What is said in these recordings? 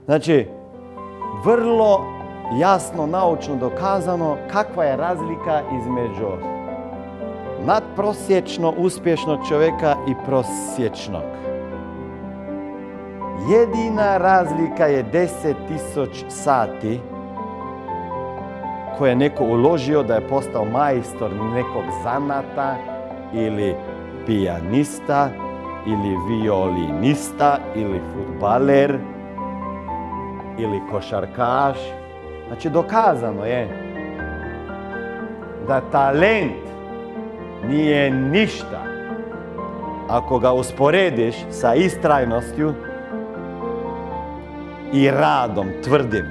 Znači, vrlo jasno, naučno dokazano kakva je razlika između nadprosječno uspješnog čovjeka i prosječnog. Jedina razlika je 10.000 sati koje je neko uložio da je postao majstor nekog zanata ili pijanista ili violinista ili fudbaler ili košarkaš. Znači, dokazano je da talent nije ništa ako ga usporediš sa istrajnošću i radom tvrdim.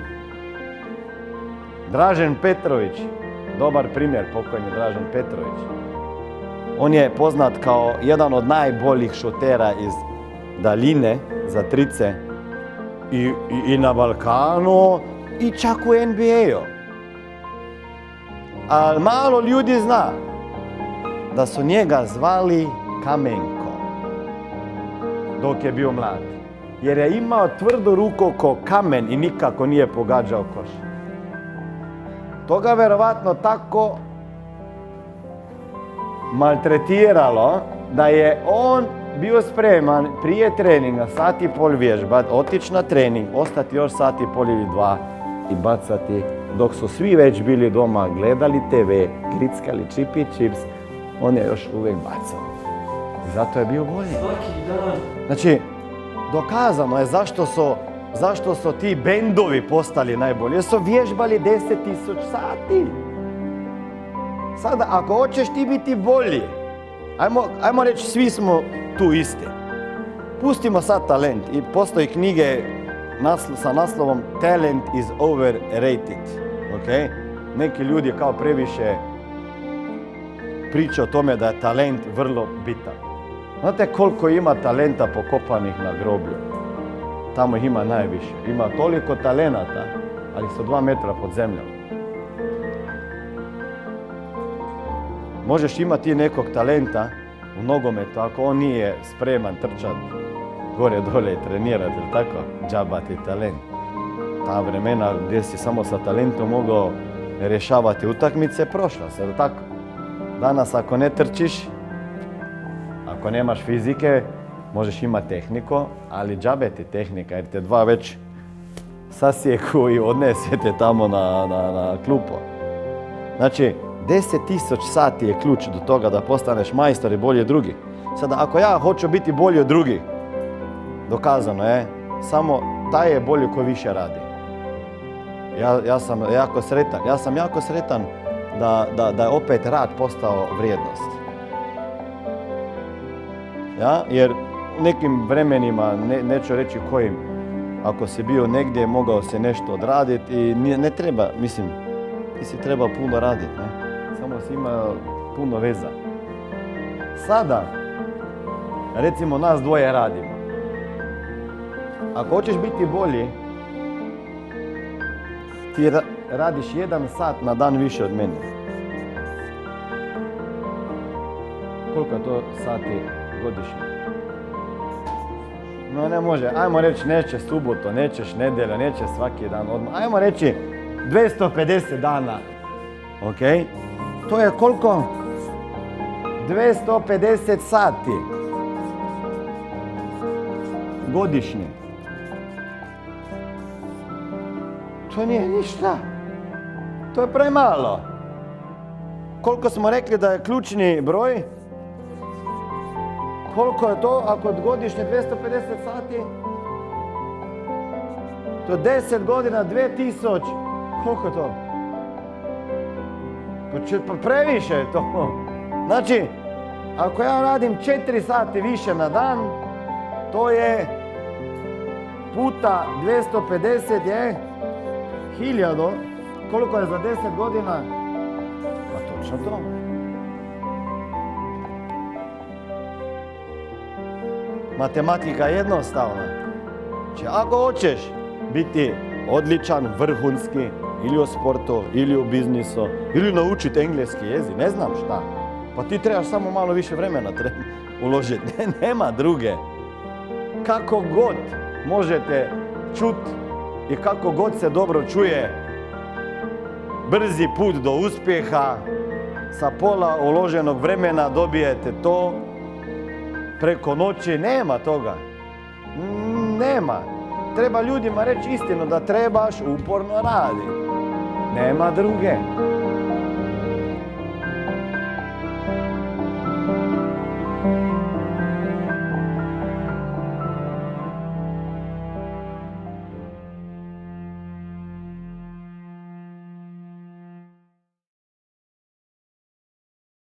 Dražen Petrović, dobar primjer, pokojni Dražen Petrović. On je poznat kao jedan od najboljih šutera iz daljine za trice i na Balkanu i čak u NBA-u. Ali malo ljudi zna da su njega zvali Kamenko dok je bio mlad. Jer je imao tvrdu ruku ko kamen i nikako nije pogađao koš. To ga verovatno tako maltretiralo da je on bio spreman prije treninga sat i pol vježbati, otići na trening, ostati još sat i pol ili dva i bacati. Dok su svi već bili doma, gledali TV, grickali čip i čips, on je još uvijek bacao. I zato je bio bolji. Znači, dokazano je zašto su ti bendovi postali najbolji. Jer su vježbali 10.000 sati. Sada, ako hoćeš ti biti bolji, ajmo reći, svi smo tu isti. Pustimo sad talent i postoji knjige sa naslovom Talent is overrated. Okay? Neki ljudi kao previše pričaju o tome da je talent vrlo bitan. Znate koliko ima talenta pokopanih na groblju? Tamo ih ima najviše. Ima toliko talenata, ali su 2 metra pod zemljom. Možeš imati nekog talenta u nogometu, ako on nije spreman trčati gore dole i trenirati, ili tako, džabati talent. Ta vremena gdje si samo sa talentom mogao rješavati utakmice, prošla se, ili tako? Danas ako ne trčiš, ako nemaš fizike, možeš imati tehniku, ali džabe ti tehnika, jer te 2 već sasjeku i odnesete tamo na klupu. Znači, 10.000 sati je ključ do toga da postaneš majstor i bolji od drugih. Sada, ako ja hoću biti bolji od drugih, dokazano je, samo taj je bolji koji više radi. Ja sam jako sretan da je opet rad postao vrijednost. Ja? Jer u nekim vremenima, neću reći kojim, ako si bio negdje, mogao se nešto odraditi i ne treba, mislim, ti si treba puno raditi, ne? Samo si imao puno veza. Sada, recimo nas dvoje radimo. Ako hoćeš biti bolji, ti radiš 1 sat na dan više od mene. Koliko je to sati godišnje? No ne može, ajmo reći neće subotu, nećeš nedjelju, neće svaki dan odmah. Ajmo reći 250 dana. Ok? To je koliko? 250 sati godišnje. To nije ništa. To je premalo. Koliko smo rekli da je ključni broj? Koliko je to ako godišnje 250 sati? To je 10 godina, 2000. Koliko je to? Pa previše je to. Znači, ako ja radim 4 sati više na dan, to je puta 250 je 1000. Koliko je za 10 godina? Pa točno to. Matematika je jednostavna. Znači, ako hoćeš biti odličan, vrhunski, ili u sportu, ili u biznisu, ili naučiti engleski jezik, ne znam šta. Pa ti trebaš samo malo više vremena uložiti. Nema druge. Kako god možete čuti i kako god se dobro čuje, brzi put do uspjeha, sa pola uloženog vremena dobijete to, preko noći nema toga. Nema. Treba ljudima reći istinu da trebaš uporno raditi. Nema druge.